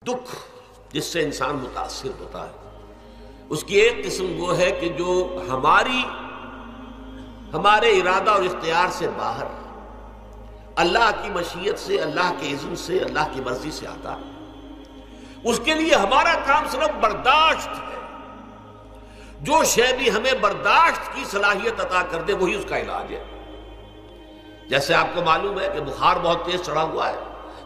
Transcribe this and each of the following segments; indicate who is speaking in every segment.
Speaker 1: دکھ جس سے انسان متاثر ہوتا ہے، اس کی ایک قسم وہ ہے کہ جو ہمارے ارادہ اور اختیار سے باہر، اللہ کی مشیت سے، اللہ کے اذن سے، اللہ کی مرضی سے آتا ہے۔ اس کے لیے ہمارا کام صرف برداشت ہے۔ جو شے بھی ہمیں برداشت کی صلاحیت عطا کر دے وہی اس کا علاج ہے۔ جیسے آپ کو معلوم ہے کہ بخار بہت تیز چڑھا ہوا ہے،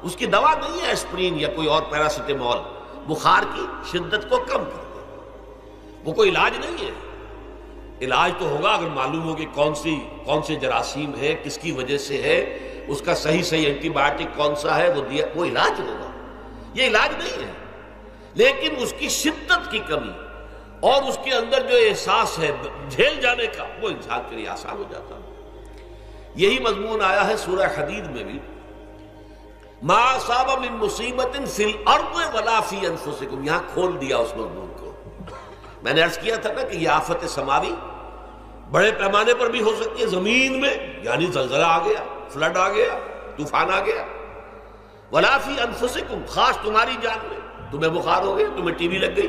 Speaker 1: اس کی دوا نہیں ہے اسپرین یا کوئی اور پیراسیٹامول، بخار کی شدت کو کم کر دے، وہ کوئی علاج نہیں ہے۔ علاج تو ہوگا اگر معلوم ہو کہ کون سے جراثیم ہے، کس کی وجہ سے ہے، اس کا صحیح اینٹی بایوٹک کون سا ہے، وہ علاج ہوگا۔ یہ علاج نہیں ہے، لیکن اس کی شدت کی کمی اور اس کے اندر جو احساس ہے جھیل جانے کا، وہ انسان کے لیے آسان ہو جاتا ہے۔ یہی مضمون آیا ہے سورہ حدید میں بھی، ما اصاب من مصیبت فی الارض ولا فی انفسکم، یہاں کھول دیا اس مضمون کو۔ میں نے عرض کیا تھا نا کہ یہ آفت سماوی بڑے پیمانے پر بھی ہو سکتی ہے، زمین میں یعنی زلزلہ آ گیا، فلڈ آ گیا، طوفان آ گیا، ولا فی انفسکم، خاص تمہاری جان میں، تمہیں بخار ہو گیا، تمہیں ٹی وی لگ گئی،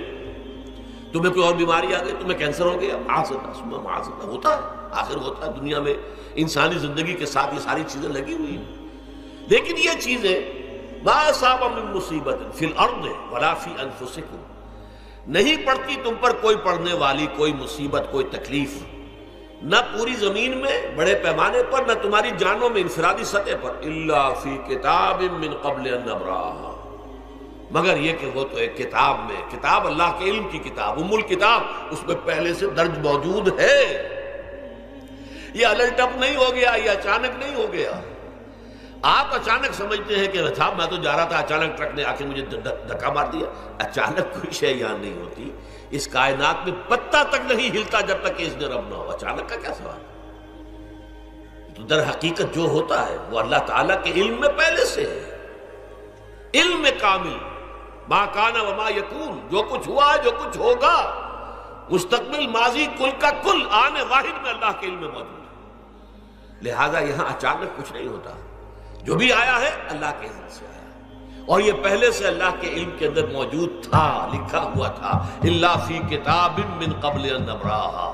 Speaker 1: تمہیں کوئی اور بیماری آ گئی، تمہیں کینسر ہو گیا، معاذ اللہ ہوتا ہے، آخر ہوتا ہے، دنیا میں انسانی زندگی کے ساتھ یہ ساری چیزیں لگی ہوئی ہیں۔ لیکن یہ چیزیں ما اصاب من مصیبت فی الارض ولا فی انفسکم، نہیں پڑتی تم پر کوئی پڑنے والی کوئی مصیبت، کوئی تکلیف، نہ پوری زمین میں بڑے پیمانے پر، نہ تمہاری جانوں میں انفرادی سطح پر، الا فی کتاب من قبل ان نبراها، مگر یہ کہ وہ تو ایک کتاب میں، کتاب اللہ کے علم کی کتاب، الکتاب، اس میں پہلے سے درج موجود ہے۔ یہ الٹ اپ نہیں ہو گیا، یہ اچانک نہیں ہو گیا۔ آپ اچانک سمجھتے ہیں کہ صاحب میں تو جا رہا تھا، اچانک ٹرک نے آ کے مجھے دھکا مار دیا۔ اچانک کوئی شے یہاں نہیں ہوتی، اس کائنات میں پتہ تک نہیں ہلتا جب تک کہ اذن رب نہ ہو۔ اچانک کا کیا سوال ہے؟ تو در حقیقت جو ہوتا ہے وہ اللہ تعالیٰ کے علم میں پہلے سے ہے، علم میں کامل، ما کان وما یکون، جو کچھ ہوا جو کچھ ہوگا، مستقبل، ماضی، کل کا کل، آنے واحد میں اللہ کے علم میں موجود ہے۔ لہذا یہاں اچانک کچھ نہیں ہوتا، جو بھی آیا ہے اللہ کے علم سے آیا، اور یہ پہلے سے اللہ کے علم کے اندر موجود تھا، لکھا ہوا تھا، الا فی کتاب من قبل ان نبراها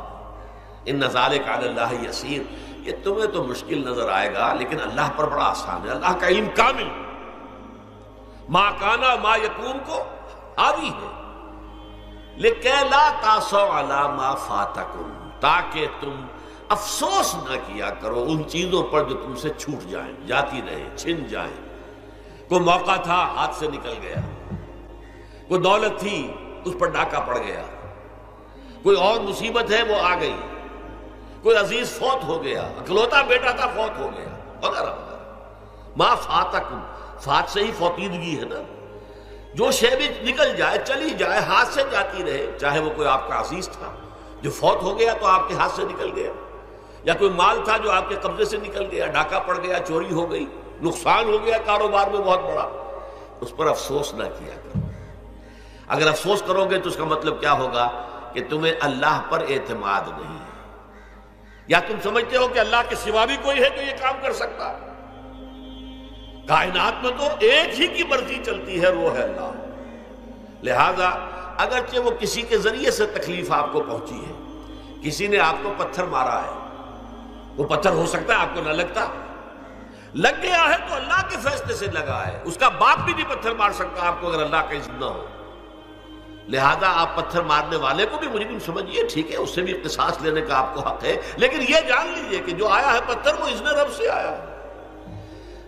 Speaker 1: ان ذلک علی اللہ یسیر۔ یہ تمہیں تو مشکل نظر آئے گا لیکن اللہ پر بڑا آسان ہے، اللہ کا علم کامل، ما کانا ما یکون کو حاوی ہے، لکہ لا تاسوا علی ما فاتکم، تاکہ تم افسوس نہ کیا کرو ان چیزوں پر جو تم سے چھوٹ جائیں، جاتی رہیں، چھن جائیں۔ کوئی موقع تھا ہاتھ سے نکل گیا، کوئی دولت تھی اس پر ڈاکہ پڑ گیا، کوئی اور مصیبت ہے وہ آ گئی، کوئی عزیز فوت ہو گیا، اکلوتا بیٹا تھا فوت ہو گیا، وغیرہ وغیرہ۔ ما فاتکم، فات سے ہی فوتیدگی ہے نا، جو شے بھی نکل جائے، چلی جائے، ہاتھ سے جاتی رہے، چاہے وہ کوئی آپ کا عزیز تھا جو فوت ہو گیا تو آپ کے ہاتھ سے نکل گیا، یا کوئی مال تھا جو آپ کے قبضے سے نکل گیا، ڈاکہ پڑ گیا، چوری ہو گئی، نقصان ہو گیا کاروبار میں بہت بڑا، اس پر افسوس نہ کیا کرو۔ اگر افسوس کرو گے تو اس کا مطلب کیا ہوگا کہ تمہیں اللہ پر اعتماد نہیں ہے، یا تم سمجھتے ہو کہ اللہ کے سوا بھی کوئی ہے جو یہ کام کر سکتا۔ کائنات میں تو ایک ہی کی مرضی چلتی ہے، وہ ہے اللہ۔ لہذا اگرچہ وہ کسی کے ذریعے سے تکلیف آپ کو پہنچی ہے، کسی نے آپ کو پتھر مارا ہے، وہ پتھر ہو سکتا ہے آپ کو نہ لگتا، لگ گیا ہے تو اللہ کے فیصلے سے لگا ہے، اس کا باپ بھی نہیں پتھر مار سکتا آپ کو اگر اللہ کا اذن نہ ہو۔ لہذا آپ پتھر مارنے والے کو بھی مجرم سمجھیے، ٹھیک ہے، اس سے بھی قصاص لینے کا آپ کو حق ہے، لیکن یہ جان لیجئے کہ جو آیا ہے پتھر وہ اذن رب سے آیا ہے۔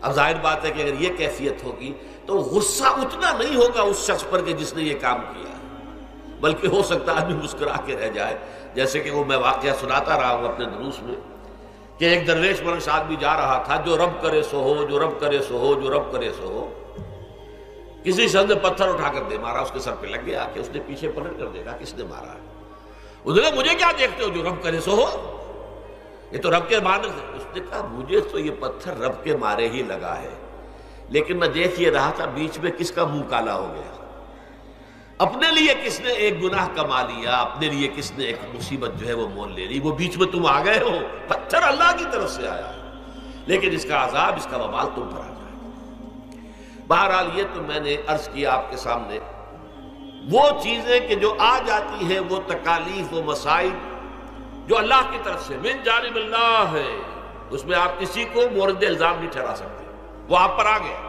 Speaker 1: اب ظاہر بات ہے کہ اگر یہ کیفیت ہوگی تو غصہ اتنا نہیں ہوگا اس شخص پر کہ جس نے یہ کام کیا ہے، بلکہ ہو سکتا ہے آدمی مسکرا کے رہ جائے، جیسے کہ وہ میں واقعہ سناتا رہا ہوں اپنے دروس میں کہ ایک درویش مرش آدمی جا رہا تھا، جو رب کرے سو ہو، جو رب کرے سو ہو، جو رب کرے سو ہو، کسی شخص نے پتھر اٹھا کر دے مارا، اس کے سر پہ لگ گیا کہ اس نے پیچھے پلٹ کر دیکھا کس نے مارا ہے، اس نے کہا مجھے کیا دیکھتے ہو، جو رب کرے سو ہو، یہ تو رب کے مارنے سے۔ اس نے کہا مجھے تو یہ پتھر رب کے مارے ہی لگا ہے، لیکن میں دیکھ یہ رہا تھا بیچ میں کس کا منہ کالا ہو گیا، اپنے لیے کس نے ایک گناہ کما لیا، اپنے لیے کس نے ایک مصیبت جو ہے وہ مول لے لی، وہ بیچ میں تم آ گئے ہو، پتھر اللہ کی طرف سے آیا ہے، لیکن اس کا عذاب، اس کا وبال تم پر آ جائے گا۔ بہرحال یہ تو میں نے عرض کیا آپ کے سامنے، وہ چیزیں کہ جو آ جاتی ہیں، وہ تکالیف و مصائب جو اللہ کی طرف سے من جانب اللہ ہے، اس میں آپ کسی کو مورد الزام نہیں ٹھہرا سکتے، وہ آپ پر آ گیا۔